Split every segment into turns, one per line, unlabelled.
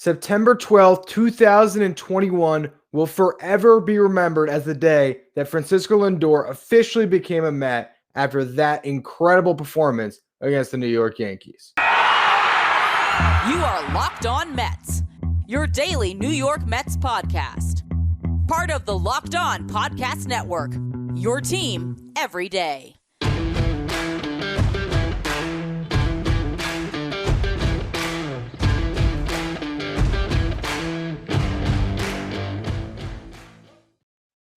September 12th, 2021 will forever be remembered as the day that Francisco Lindor officially became a Met after that incredible performance against the New York Yankees.
You are Locked On Mets, your daily New York Mets podcast. Part of the Locked On Podcast Network, your team every day.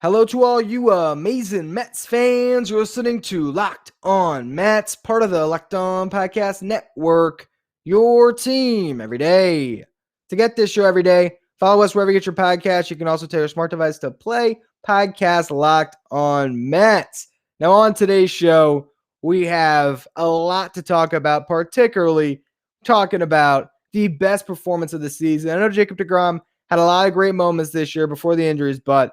Hello to all you amazing Mets fans. You're listening to Locked On Mets, part of the Locked On Podcast Network, your team every day. To get this show every day, follow us wherever you get your podcast. You can also tell your smart device to play podcast Locked On Mets. Now on today's show, we have a lot to talk about, particularly talking about the best performance of the season. I know Jacob deGrom had a lot of great moments this year before the injuries, but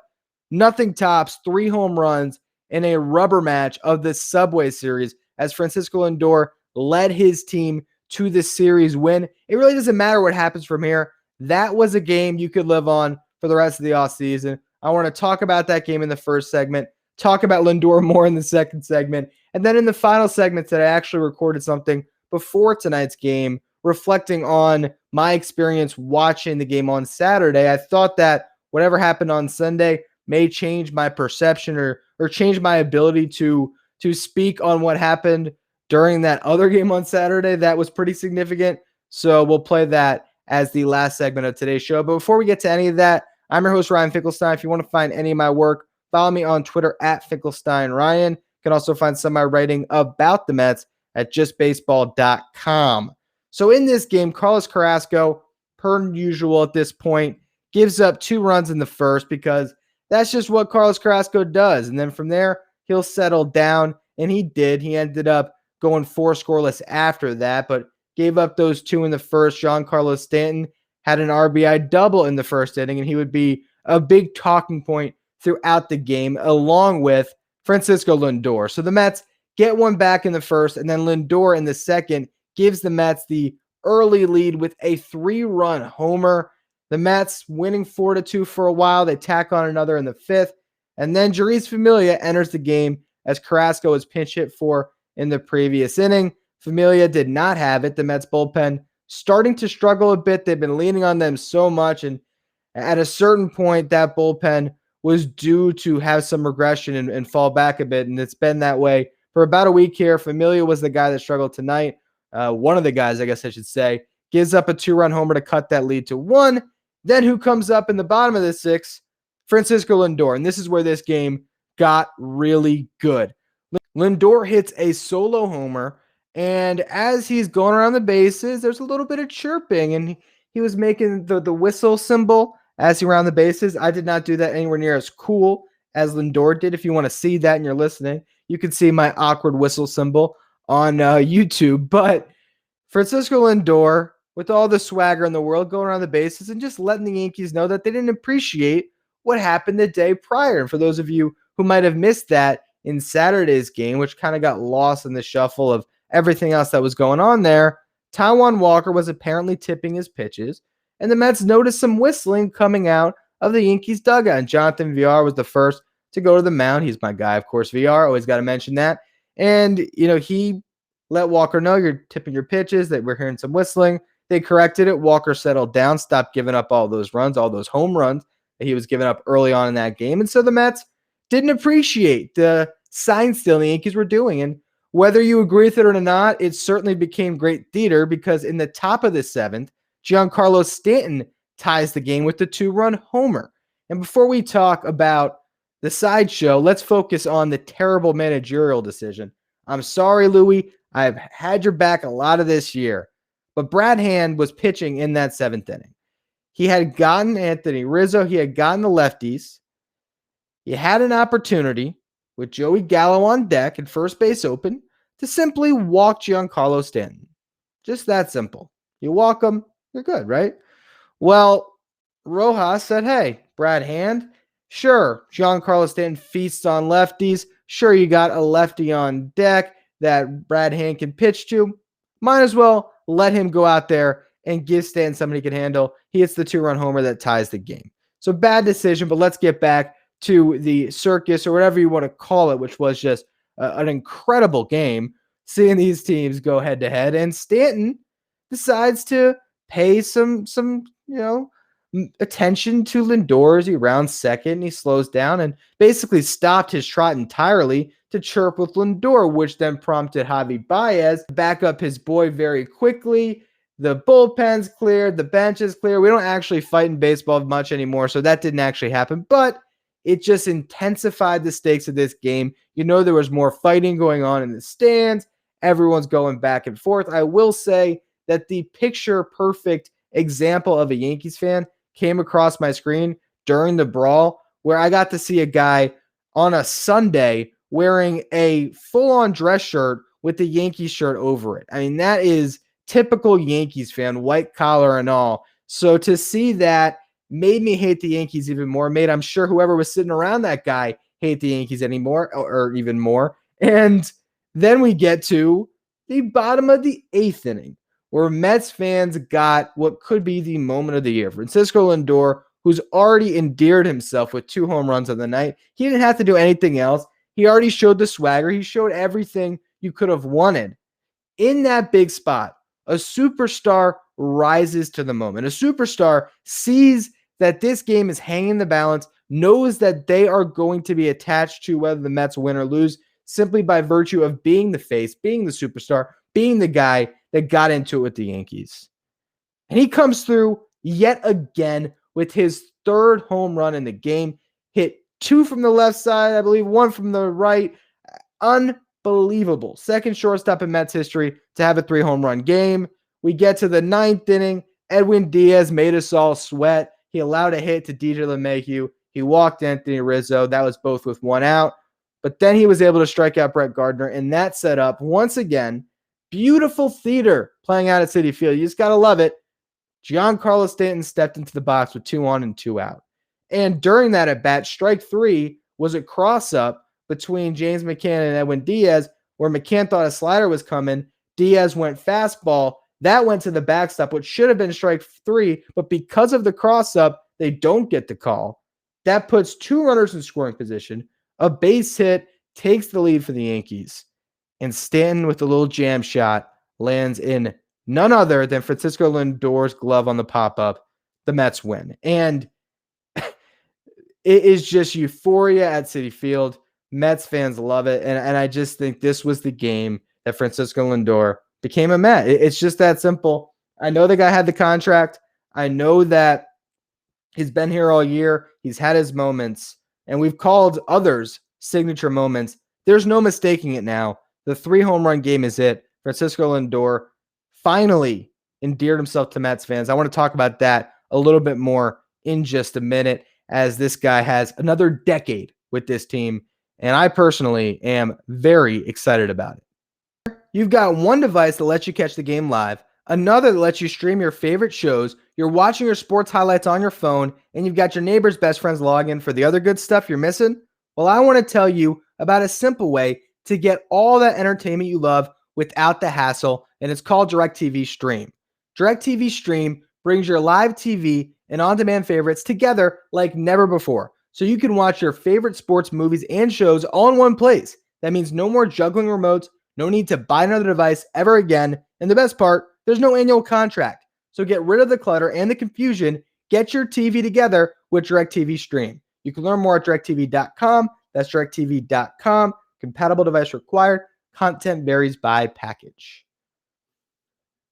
nothing tops 3 home runs in a rubber match of the Subway Series as Francisco Lindor led his team to the series win. It really doesn't matter what happens from here. That was a game you could live on for the rest of the offseason. I want to talk about that game in the first segment, talk about Lindor more in the second segment, and then in the final segment that I actually recorded something before tonight's game, reflecting on my experience watching the game on Saturday. I thought that whatever happened on Sunday may change my perception or change my ability to speak on what happened during that other game on Saturday. That was pretty significant. So we'll play that as the last segment of today's show. But before we get to any of that, I'm your host, Ryan Finkelstein. If you want to find any of my work, follow me on Twitter at FinkelsteinRyan. You can also find some of my writing about the Mets at justbaseball.com. So in this game, Carlos Carrasco, per usual at this point, gives up 2 runs in the first because that's just what Carlos Carrasco does. And then from there, he'll settle down, and he did. He ended up going 4 scoreless after that, but gave up those 2 in the first. Giancarlo Stanton had an RBI double in the first inning, and he would be a big talking point throughout the game, along with Francisco Lindor. So the Mets get one back in the first, and then Lindor in the second gives the Mets the early lead with a 3-run homer. The Mets winning 4-2 for a while. They tack on another in the 5th. And then Jeurys Familia enters the game as Carrasco was pinch hit for in the previous inning. Familia did not have it. The Mets bullpen starting to struggle a bit. They've been leaning on them so much. And at a certain point, that bullpen was due to have some regression and fall back a bit. And it's been that way for about a week here. Familia was the guy that struggled tonight. One of the guys, I guess I should say, gives up a 2-run homer to cut that lead to 1. Then who comes up in the bottom of the 6th? Francisco Lindor. And this is where this game got really good. Lindor hits a solo homer, and as he's going around the bases, there's a little bit of chirping, and he was making the whistle symbol as he around the bases. I did not do that anywhere near as cool as Lindor did. If you want to see that and you're listening, you can see my awkward whistle symbol on YouTube. But Francisco Lindor, with all the swagger in the world, going around the bases and just letting the Yankees know that they didn't appreciate what happened the day prior. And for those of you who might have missed that in Saturday's game, which kind of got lost in the shuffle of everything else that was going on there, Taijuan Walker was apparently tipping his pitches, and the Mets noticed some whistling coming out of the Yankees dugout. And Jonathan Villar was the first to go to the mound. He's my guy, of course, Villar. Always got to mention that. And, he let Walker know, you're tipping your pitches, that we're hearing some whistling. They corrected it. Walker settled down, stopped giving up all those runs, all those home runs that he was giving up early on in that game. And so the Mets didn't appreciate the sign stealing the Yankees were doing. And whether you agree with it or not, it certainly became great theater because in the top of the 7th, Giancarlo Stanton ties the game with the 2-run homer. And before we talk about the sideshow, let's focus on the terrible managerial decision. I'm sorry, Louie. I've had your back a lot of this year. But Brad Hand was pitching in that 7th inning. He had gotten Anthony Rizzo. He had gotten the lefties. He had an opportunity with Joey Gallo on deck and first base open to simply walk Giancarlo Stanton. Just that simple. You walk him, you're good, right? Well, Rojas said, hey, Brad Hand, sure, Giancarlo Stanton feasts on lefties. Sure, you got a lefty on deck that Brad Hand can pitch to. Might as well let him go out there and give Stanton somebody he can handle. He hits the 2-run homer that ties the game. So bad decision, but let's get back to the circus or whatever you want to call it, which was just an incredible game, seeing these teams go head to head. And Stanton decides to pay some attention to Lindor as he rounds second, and he slows down and basically stopped his trot entirely to chirp with Lindor, which then prompted Javi Baez to back up his boy very quickly. The bullpen's cleared, the bench is clear. We don't actually fight in baseball much anymore, so that didn't actually happen, but it just intensified the stakes of this game. There was more fighting going on in the stands. Everyone's going back and forth. I will say that the picture-perfect example of a Yankees fan came across my screen during the brawl, where I got to see a guy on a Sunday wearing a full-on dress shirt with the Yankees shirt over it. I mean, that is typical Yankees fan, white collar and all. So to see that made me hate the Yankees even more, made I'm sure whoever was sitting around that guy hate the Yankees anymore or even more. And then we get to the bottom of the 8th inning, where Mets fans got what could be the moment of the year. Francisco Lindor, who's already endeared himself with 2 home runs on the night. He didn't have to do anything else. He already showed the swagger. He showed everything you could have wanted. In that big spot, a superstar rises to the moment. A superstar sees that this game is hanging in the balance, knows that they are going to be attached to whether the Mets win or lose simply by virtue of being the face, being the superstar, being the guy that got into it with the Yankees. And he comes through yet again with his 3rd home run in the game. Hit 2 from the left side, I believe, 1 from the right. Unbelievable. 2nd shortstop in Mets history to have a 3-home run game. We get to the 9th inning. Edwin Diaz made us all sweat. He allowed a hit to DJ LeMahieu. He walked Anthony Rizzo. That was both with 1 out. But then he was able to strike out Brett Gardner, and that set up, once again, beautiful theater playing out at Citi Field. You just got to love it. Giancarlo Stanton stepped into the box with 2 on and 2 out. And during that at-bat, strike 3 was a cross-up between James McCann and Edwin Diaz, where McCann thought a slider was coming. Diaz went fastball. That went to the backstop, which should have been strike 3, but because of the cross-up, they don't get the call. That puts 2 runners in scoring position. A base hit takes the lead for the Yankees. And Stanton, with a little jam shot, lands in none other than Francisco Lindor's glove on the pop-up. The Mets win. And it is just euphoria at Citi Field. Mets fans love it. And I just think this was the game that Francisco Lindor became a Met. It's just that simple. I know the guy had the contract. I know that he's been here all year. He's had his moments. And we've called others signature moments. There's no mistaking it now. The 3-home run game is it. Francisco Lindor finally endeared himself to Mets fans. I want to talk about that a little bit more in just a minute, as this guy has another decade with this team. And I personally am very excited about it. You've got one device that lets you catch the game live, another that lets you stream your favorite shows, you're watching your sports highlights on your phone, and you've got your neighbor's best friend's login for the other good stuff you're missing. Well, I want to tell you about a simple way to get all that entertainment you love without the hassle, and it's called DirecTV Stream. DirecTV Stream brings your live TV and on-demand favorites together like never before, so you can watch your favorite sports, movies, and shows all in one place. That means no more juggling remotes, no need to buy another device ever again, and the best part, there's no annual contract. So get rid of the clutter and the confusion. Get your TV together with DirecTV Stream. You can learn more at directv.com. That's directv.com. Compatible device required. Content varies by package.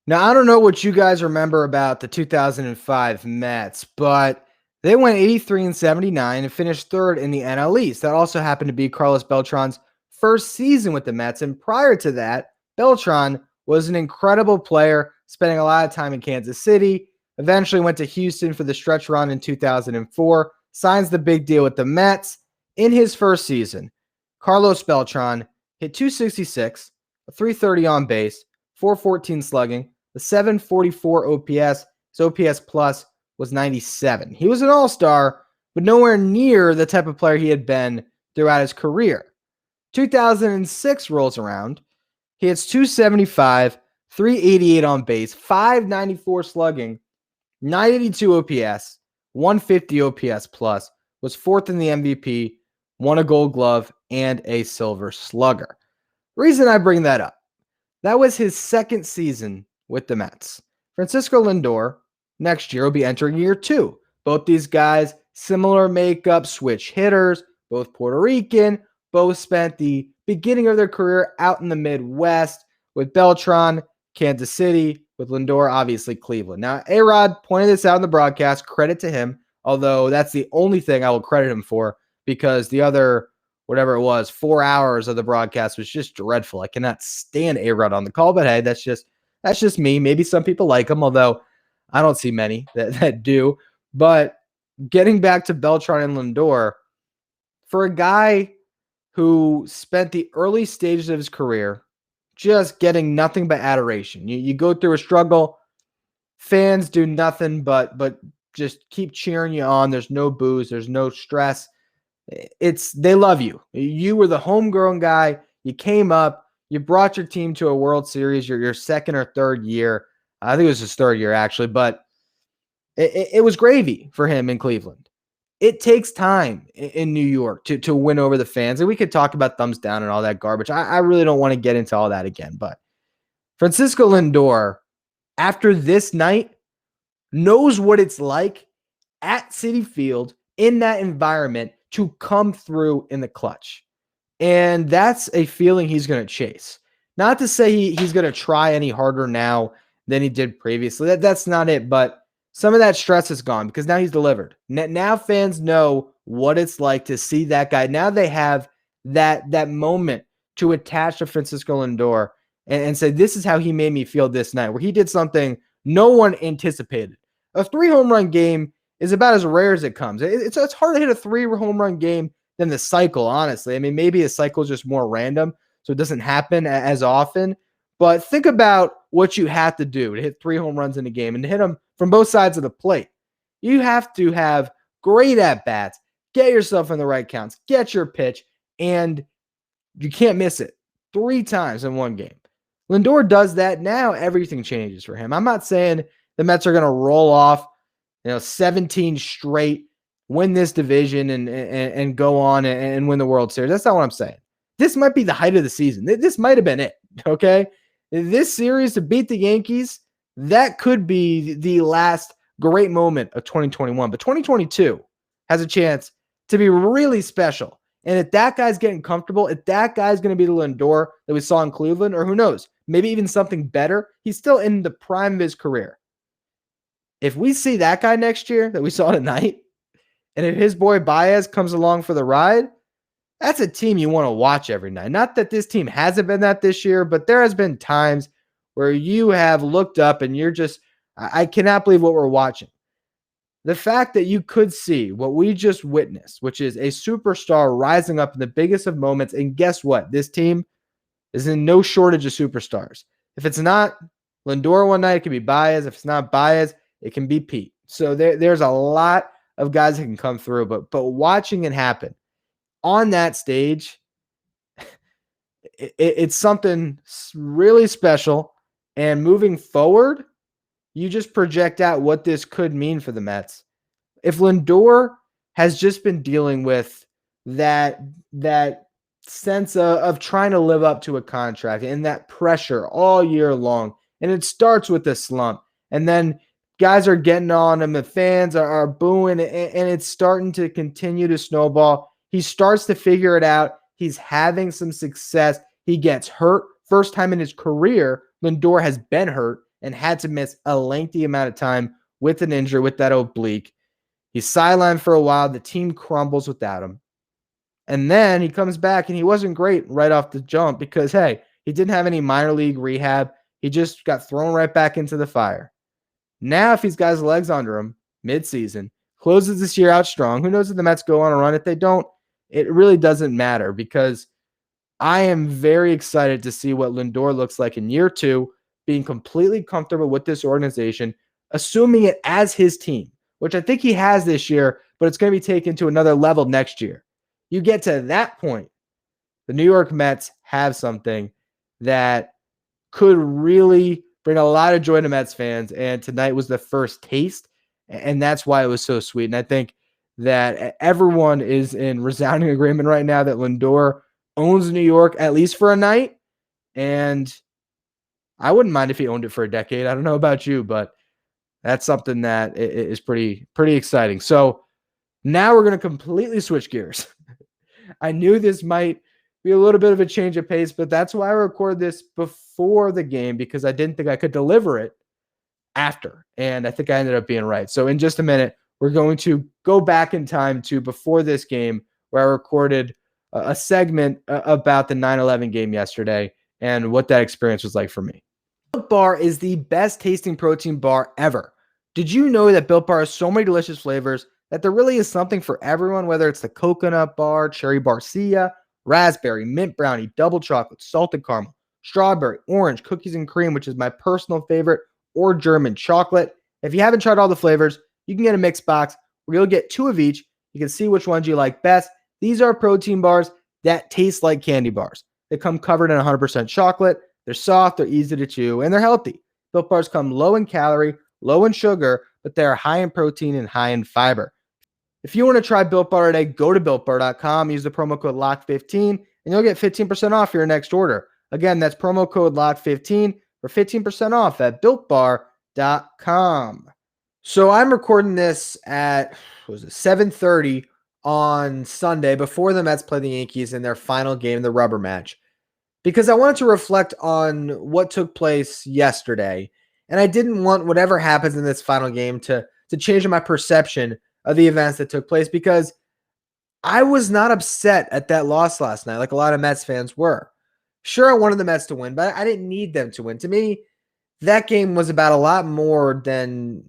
Now, I don't know what you guys remember about the 2005 Mets, but they went 83-79 and finished 3rd in the NL East. That also happened to be Carlos Beltran's first season with the Mets. And prior to that, Beltran was an incredible player, spending a lot of time in Kansas City, eventually went to Houston for the stretch run in 2004, signs the big deal with the Mets. In his first season, Carlos Beltran hit .266, a .330 on base, .414 slugging, a .744 OPS. His OPS plus was 97. He was an all-star, but nowhere near the type of player he had been throughout his career. 2006 rolls around. He hits .275, 388 on base, 594 slugging, 982 OPS, 150 OPS plus, was fourth in the MVP, won a Gold Glove, and a Silver Slugger. Reason I bring that up, that was his second season with the Mets. Francisco Lindor next year will be entering year 2. Both these guys, similar makeup, switch hitters, both Puerto Rican, both spent the beginning of their career out in the Midwest with Beltran, Kansas City, with Lindor, obviously Cleveland. Now, A-Rod pointed this out in the broadcast, credit to him, although that's the only thing I will credit him for because the other, whatever it was, 4 hours of the broadcast was just dreadful. I cannot stand A-Rod on the call, but hey, that's just me. Maybe some people like him, although I don't see many that do. But getting back to Beltran and Lindor, for a guy who spent the early stages of his career just getting nothing but adoration. You go through a struggle, fans do nothing but just keep cheering you on. There's no booze, there's no stress. They love you. You were the homegrown guy. You came up, you brought your team to a World Series, your second or third year. I think it was his third year actually, but it was gravy for him in Cleveland. It takes time in New York to win over the fans. And we could talk about thumbs down and all that garbage. I really don't want to get into all that again. But Francisco Lindor, after this night, knows what it's like at Citi Field in that environment to come through in the clutch. And that's a feeling he's going to chase. Not to say he's going to try any harder now than he did previously. That's not it. But some of that stress is gone because now he's delivered. Now fans know what it's like to see that guy. Now they have that moment to attach to Francisco Lindor and say, this is how he made me feel this night, where he did something no one anticipated. A 3-home run game is about as rare as it comes. It's hard to hit a 3-home run game than the cycle, honestly. I mean, maybe a cycle is just more random, so it doesn't happen as often. But think about what you have to do to hit 3 home runs in a game and to hit them from both sides of the plate. You have to have great at-bats, get yourself in the right counts, get your pitch, and you can't miss it 3 times in one game. Lindor does that now, everything changes for him. I'm not saying the Mets are going to roll off 17 straight, win this division, and go on and win the World Series. That's not what I'm saying. This might be the height of the season. This might have been it, okay? This series to beat the Yankees, that could be the last great moment of 2021. But 2022 has a chance to be really special. And if that guy's getting comfortable, if that guy's going to be the Lindor that we saw in Cleveland, or who knows, maybe even something better, he's still in the prime of his career. If we see that guy next year that we saw tonight, and if his boy Baez comes along for the ride, that's a team you want to watch every night. Not that this team hasn't been that this year, but there has been times where you have looked up and you're just, I cannot believe what we're watching. The fact that you could see what we just witnessed, which is a superstar rising up in the biggest of moments. And guess what? This team is in no shortage of superstars. If it's not Lindor one night, it could be Baez. If it's not Baez, it can be Pete. So there's a lot of guys that can come through, but watching it happen on that stage, it's something really special. And moving forward, you just project out what this could mean for the Mets. If Lindor has just been dealing with that sense of trying to live up to a contract and that pressure all year long, and it starts with the slump, and then guys are getting on him, the fans are booing, and it's starting to continue to snowball. He starts to figure it out. He's having some success. He gets hurt. First time in his career, Lindor has been hurt and had to miss a lengthy amount of time with an injury, with that oblique. He's sidelined for a while. The team crumbles without him. And then he comes back, and he wasn't great right off the jump because, hey, he didn't have any minor league rehab. He just got thrown right back into the fire. Now, if he's got his legs under him midseason, closes this year out strong, who knows if the Mets go on a run? If they don't, it really doesn't matter because I am very excited to see what Lindor looks like in year 2, being completely comfortable with this organization, assuming it as his team, which I think he has this year, but it's going to be taken to another level next year. You get to that point, the New York Mets have something that could really bring a lot of joy to Mets fans. And tonight was the first taste, and that's why it was so sweet. And I think that everyone is in resounding agreement right now that Lindor owns New York, at least for a night. And I wouldn't mind if he owned it for a decade. I don't know about you, but that's something that is pretty exciting. So now we're going to completely switch gears. I knew this might be a little bit of a change of pace, but that's why I recorded this before the game, because I didn't think I could deliver it after. And I think I ended up being right. So in just a minute, we're going to go back in time to before this game, where I recorded a segment about the 9/11 game yesterday and what that experience was like for me. Built Bar is the best tasting protein bar ever. Did you know that Built Bar has so many delicious flavors that there really is something for everyone, whether it's the coconut bar, cherry barcia, raspberry, mint brownie, double chocolate, salted caramel, strawberry, orange, cookies and cream, which is my personal favorite, or German chocolate. If you haven't tried all the flavors, you can get a mixed box where you'll get 2 of each. You can see which ones you like best. These are protein bars that taste like candy bars. They come covered in 100% chocolate. They're soft, they're easy to chew, and they're healthy. Built Bars come low in calorie, low in sugar, but they're high in protein and high in fiber. If you want to try Built Bar today, go to BuiltBar.com, use the promo code LOCK15, and you'll get 15% off your next order. Again, that's promo code LOCK15 for 15% off at BuiltBar.com. So I'm recording this at 7:30 on Sunday before the Mets play the Yankees in their final game, the rubber match, because I wanted to reflect on what took place yesterday. And I didn't want whatever happens in this final game to change my perception of the events that took place, because I was not upset at that loss last night like a lot of Mets fans were. Sure, I wanted the Mets to win, but I didn't need them to win. To me, that game was about a lot more than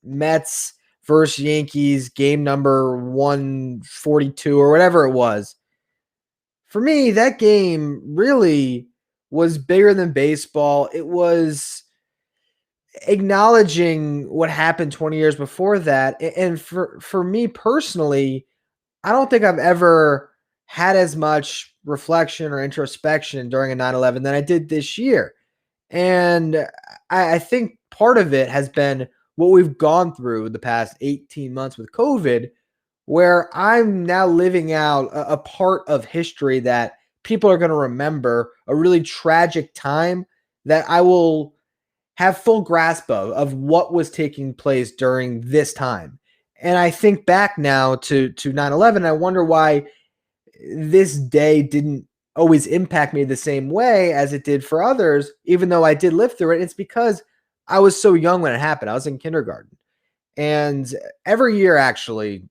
Mets versus Yankees game number 142 or whatever it was. For me, that game really was bigger than baseball. It was acknowledging what happened 20 years before that. And for me personally, I don't think I've ever had as much reflection or introspection during a 9/11 than I did this year. And I think part of it has been what we've gone through the past 18 months with COVID, where I'm now living out a part of history that people are going to remember, a really tragic time that I will have full grasp of what was taking place during this time. And I think back now to 9/11, I wonder why this day didn't always impact me the same way as it did for others, even though I did live through it. It's because I was so young when it happened. I was in kindergarten. And every year, actually,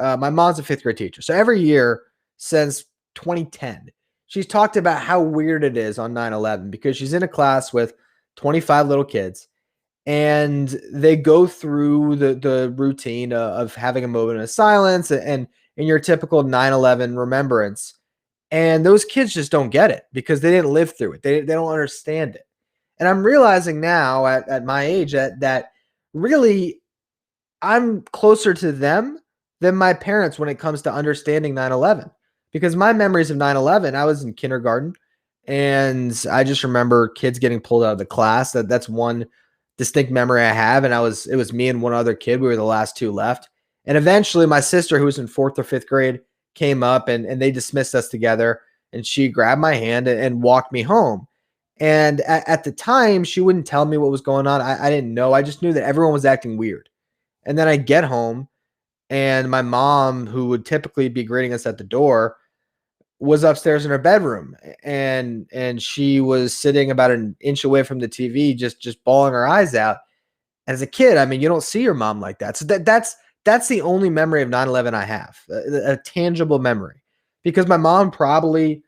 my mom's a 5th grade teacher. So every year since 2010, she's talked about how weird it is on 9/11 because she's in a class with 25 little kids, and they go through the routine of having a moment of silence and in your typical 9/11 remembrance. And those kids just don't get it because they didn't live through it. They don't understand it. And I'm realizing now at my age that really I'm closer to them than my parents when it comes to understanding 9/11. Because my memories of 9/11, I was in kindergarten, and I just remember kids getting pulled out of the class. That's one distinct memory I have. And it was me and one other kid. We were the last 2 left. And eventually my sister, who was in 4th or 5th grade, came up and they dismissed us together. And she grabbed my hand and walked me home. And at the time, she wouldn't tell me what was going on. I didn't know. I just knew that everyone was acting weird. And then I get home, and my mom, who would typically be greeting us at the door, was upstairs in her bedroom, and she was sitting about an inch away from the TV, just bawling her eyes out. As a kid, I mean, you don't see your mom like that. So that's the only memory of 9/11 I have, a tangible memory, because my mom probably,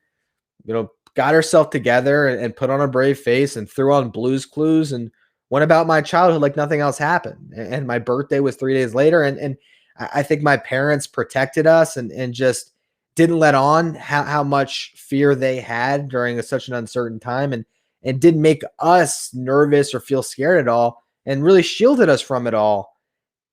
got herself together and put on a brave face and threw on Blue's Clues and went about my childhood like nothing else happened. And my birthday was 3 days later. And I think my parents protected us and just didn't let on how much fear they had during such an uncertain time, and didn't make us nervous or feel scared at all, and really shielded us from it all.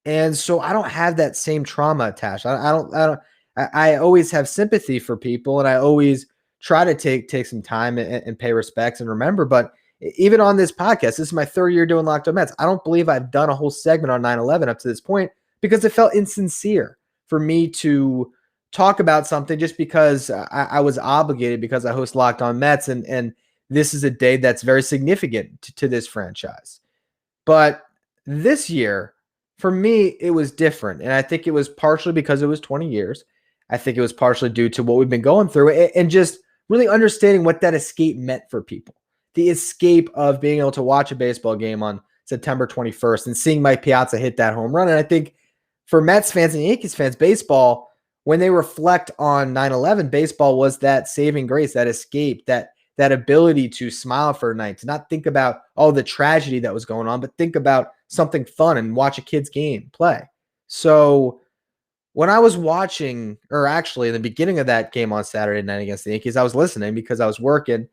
And so I don't have that same trauma attached. I always have sympathy for people, and I always try to take some time and pay respects and remember. But even on this podcast, this is my third year doing Locked On Mets. I don't believe I've done a whole segment on 9/11 up to this point because it felt insincere for me to talk about something just because I was obligated because I host Locked On Mets, and this is a day that's very significant to this franchise. But this year, for me, it was different. And I think it was partially because it was 20 years. I think it was partially due to what we've been going through and just really understanding what that escape meant for people. The escape of being able to watch a baseball game on September 21st and seeing Mike Piazza hit that home run. And I think for Mets fans and Yankees fans, baseball, when they reflect on 9/11, baseball was that saving grace, that escape, that ability to smile for a night, to not think about all the tragedy that was going on, but think about something fun and watch a kid's game play. So when I was watching, or actually in the beginning of that game on Saturday night against the Yankees, I was listening because I was working,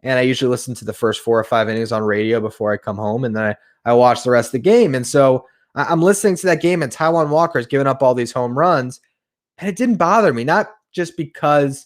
and I usually listen to the first 4 or 5 innings on radio before I come home, and then I watch the rest of the game. And so I'm listening to that game, and Taijuan Walker's giving up all these home runs, and it didn't bother me, not just because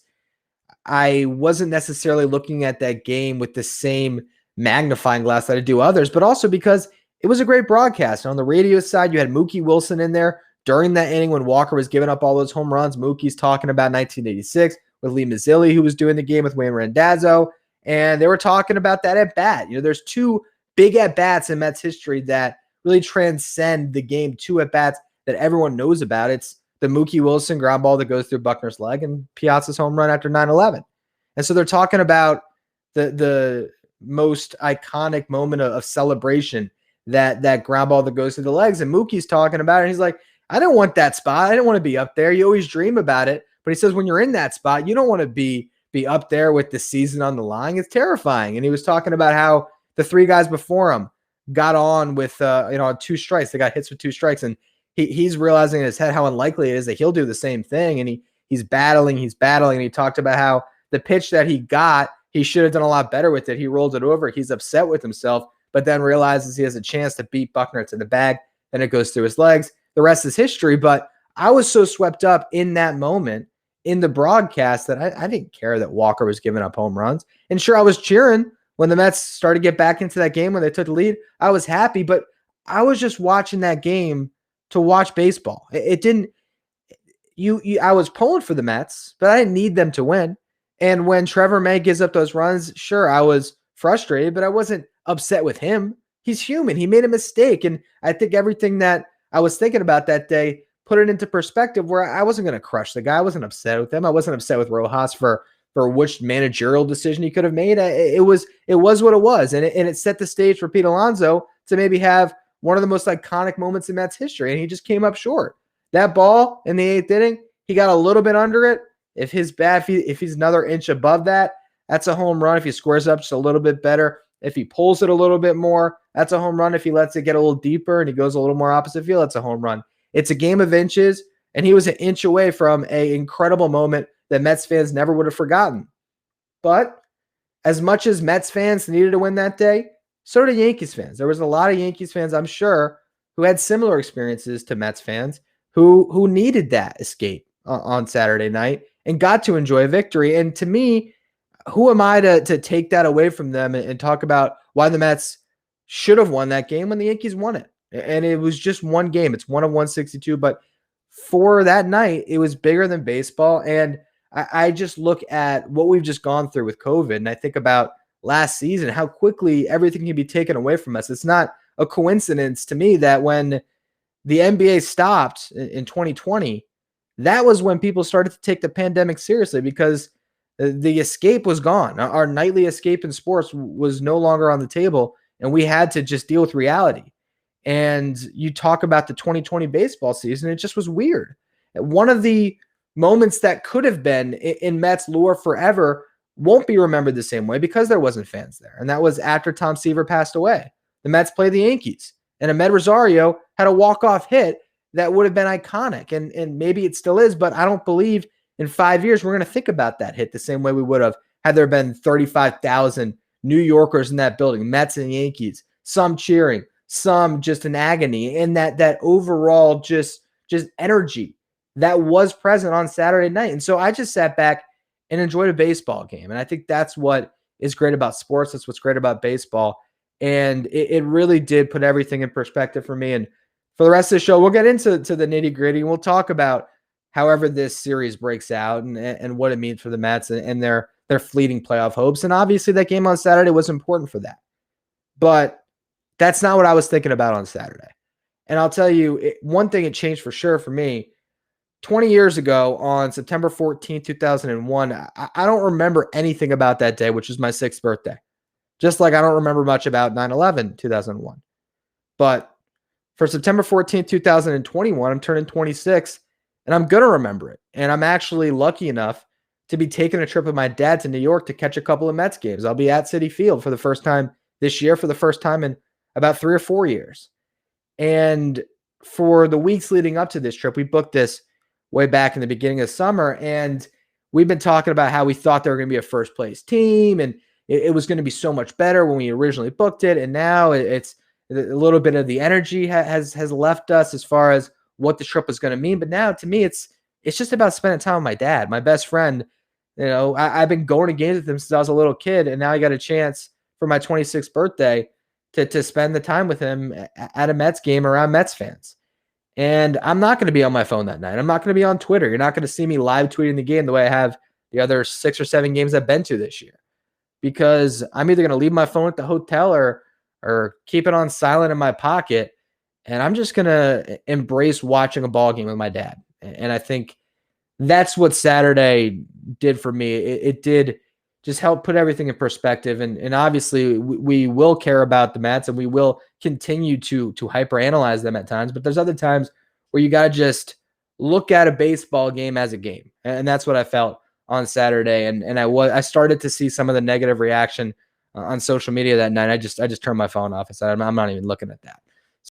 I wasn't necessarily looking at that game with the same magnifying glass that I do others, but also because it was a great broadcast. And on the radio side, you had Mookie Wilson in there during that inning when Walker was giving up all those home runs. Mookie's talking about 1986 with Lee Mazzilli, who was doing the game with Wayne Randazzo, and they were talking about that at bat. There's 2 big at bats in Mets history that really transcend the game, 2 at bats that everyone knows about. It's the Mookie Wilson ground ball that goes through Buckner's leg and Piazza's home run after 9/11. And so they're talking about the most iconic moment of celebration, that ground ball that goes through the legs. And Mookie's talking about it. And he's like, I didn't want that spot. I didn't want to be up there. You always dream about it. But he says, when you're in that spot, you don't want to be up there with the season on the line. It's terrifying. And he was talking about how the 3 guys before him got on with, 2 strikes. They got hits with 2 strikes. And he's realizing in his head how unlikely it is that he'll do the same thing. And he's battling. And he talked about how the pitch that he got, he should have done a lot better with it. He rolled it over. He's upset with himself, but then realizes he has a chance to beat Buckner to the bag. Then it goes through his legs. The rest is history. But I was so swept up in that moment in the broadcast that I didn't care that Walker was giving up home runs. And sure, I was cheering when the Mets started to get back into that game when they took the lead. I was happy, but I was just watching that game to watch baseball. It didn't, I was pulling for the Mets, but I didn't need them to win. And when Trevor May gives up those runs, sure, I was frustrated, but I wasn't upset with him. He's human. He made a mistake. And I think everything that I was thinking about that day put it into perspective where I wasn't going to crush the guy. I wasn't upset with him. I wasn't upset with Rojas for which managerial decision he could have made. It was what it was. And it set the stage for Pete Alonso to maybe have one of the most iconic moments in Mets history. And he just came up short. That ball in the 8th inning, he got a little bit under it. If he's another inch above that, that's a home run. If he squares up just a little bit better, if he pulls it a little bit more, that's a home run. If he lets it get a little deeper and he goes a little more opposite field, that's a home run. It's a game of inches, and he was an inch away from an incredible moment that Mets fans never would have forgotten. But as much as Mets fans needed to win that day, so did Yankees fans. There was a lot of Yankees fans, I'm sure, who had similar experiences to Mets fans who needed that escape on Saturday night and got to enjoy a victory. And to me, who am I to take that away from them and talk about why the Mets should have won that game when the Yankees won it? And it was just one game. It's 1 of 162. But for that night, it was bigger than baseball. And I just look at what we've just gone through with COVID, and I think about last season, how quickly everything can be taken away from us. It's not a coincidence to me that when the NBA stopped in 2020, that was when people started to take the pandemic seriously because the escape was gone. Our nightly escape in sports was no longer on the table, and we had to just deal with reality. And you talk about the 2020 baseball season, it just was weird. One of the moments that could have been in Mets lore forever won't be remembered the same way because there wasn't fans there. And that was after Tom Seaver passed away. The Mets played the Yankees, and Ahmed Rosario had a walk-off hit that would have been iconic. And maybe it still is, but I don't believe in 5 years we're going to think about that hit the same way we would have had there been 35,000 New Yorkers in that building, Mets and Yankees, some cheering, some just in agony, and that overall just energy that was present on Saturday night. And so I just sat back and enjoyed a baseball game. And I think that's what is great about sports. That's what's great about baseball. And it really did put everything in perspective for me. And for the rest of the show, we'll get into the nitty gritty, and we'll talk about however this series breaks out and what it means for the Mets and their fleeting playoff hopes. And obviously that game on Saturday was important for that. But that's not what I was thinking about on Saturday. And I'll tell you, one thing it changed for sure for me. 20 years ago on September 14th, 2001, I don't remember anything about that day, which was my 6th birthday. Just like I don't remember much about 9/11, 2001. But for September 14th, 2021, I'm turning 26, and I'm going to remember it. And I'm actually lucky enough to be taking a trip with my dad to New York to catch a couple of Mets games. I'll be at Citi Field for the first time this year, for the first time in about 3 or 4 years. And for the weeks leading up to this trip, we booked this way back in the beginning of summer, and we've been talking about how we thought they were going to be a first place team, and it was going to be so much better when we originally booked it. And now it's a little bit of the energy has left us as far as what the trip was going to mean. But now to me, it's just about spending time with my dad, my best friend. I've been going to games with him since I was a little kid, and now I got a chance for my 26th birthday to spend the time with him at a Mets game around Mets fans. And I'm not going to be on my phone that night. I'm not going to be on Twitter. You're not going to see me live tweeting the game the way I have the other 6 or 7 games I've been to this year, because I'm either going to leave my phone at the hotel or keep it on silent in my pocket. And I'm just going to embrace watching a ball game with my dad. And I think that's what Saturday did for me. It did just help put everything in perspective. And obviously we will care about the Mets, and we will continue to hyperanalyze them at times. But there's other times where you got to just look at a baseball game as a game. And that's what I felt on Saturday. And I started to see some of the negative reaction on social media that night. I just turned my phone off and said, I'm not even looking at that.